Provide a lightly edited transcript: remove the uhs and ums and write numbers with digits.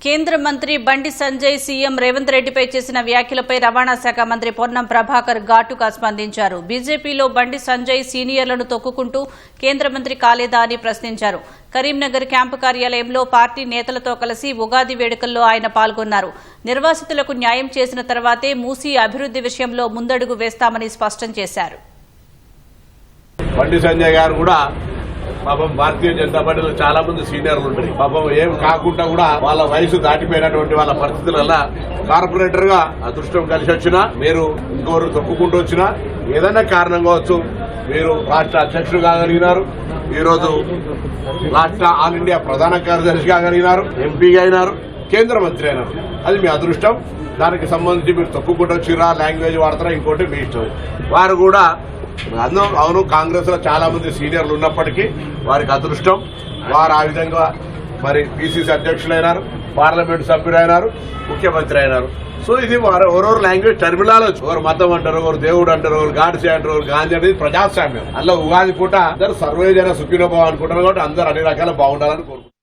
కేంద్ర మంత్రి బండి సంజయ్ సీఎం రేవంత్ రెడ్డిపై చేసిన వ్యాఖ్యలపై రవాణా శాఖ మంత్రి పొన్నం ప్రభాకర్ ఘాటుగా స్పందించారు. బీజేపీలో బండి సంజయ్ సీనియర్లను తొక్కుకుంటూ కేంద్ర మంత్రి కాలేదా అని ప్రశ్నించారు. కరీంనగర్ క్యాంపు కార్యాలయంలో పార్టీ నేతలతో కలిసి ఉగాది వేడుకల్లో ఆయన పాల్గొన్నారు. నిర్వాసితులకు న్యాయం చేసిన తర్వాతే మూసీ అభివృద్ది విషయంలో ముందడుగు వేస్తామని స్పష్టం చేశారు. బండి సంజయ్ గారు కూడా పాపం భారతీయ జనతా పార్టీలో చాలా మంది సీనియర్లు ఉంటారు. పాపం ఏం కాకుండా కూడా వాళ్ళ వయసు దాటిపోయినటువంటి వాళ్ళ పరిస్థితుల కార్పొరేటర్ గా అదృష్టం కలిసి వచ్చినా, మీరు ఇంకోరు తొక్కుకుంటూ వచ్చినా, ఏదైనా కారణం కావచ్చు, మీరు రాష్ట్ర అధ్యక్షుడు కాగలిగినారు, ఈరోజు రాష్ట్ర ఆల్ ఇండియా ప్రధాన కార్యదర్శి కాగలిగినారు, ఎంపీగా అయినారు, కేంద్ర మంత్రి అయినారు. అది మీ అదృష్టం. దానికి సంబంధించి మీరు తొక్కుకుంటూ వచ్చిరా, లాంగ్వేజ్ వాడతారా, ఇంకోటి మీ ఇష్టం. వారు కూడా అవును, కాంగ్రెస్ లో చాలా మంది సీనియర్లు ఉన్నప్పటికీ వారికి అదృష్టం. వారు ఆ విధంగా మరి పిసిసి అధ్యక్షులైనారు, పార్లమెంట్ సభ్యులైనారు, ముఖ్యమంత్రి అయినారు. సో ఇది ఎవరెవరు లాంగ్వేజ్ టర్మినాలజీ, ఎవరు మతం అంటారు, ఎవరు దేవుడు అంటారు, ఎవరు గాడ్సే అంటారు, ఎవరు గాంధీ అనేది ప్రజాస్వామ్యం. అందులో ఉగాది పూట అందరూ సర్వేజన సుఖినోభావం అనుకుంటారు కాబట్టి అందరూ అన్ని రకాల బాగుండాలని కోరుకుంటారు.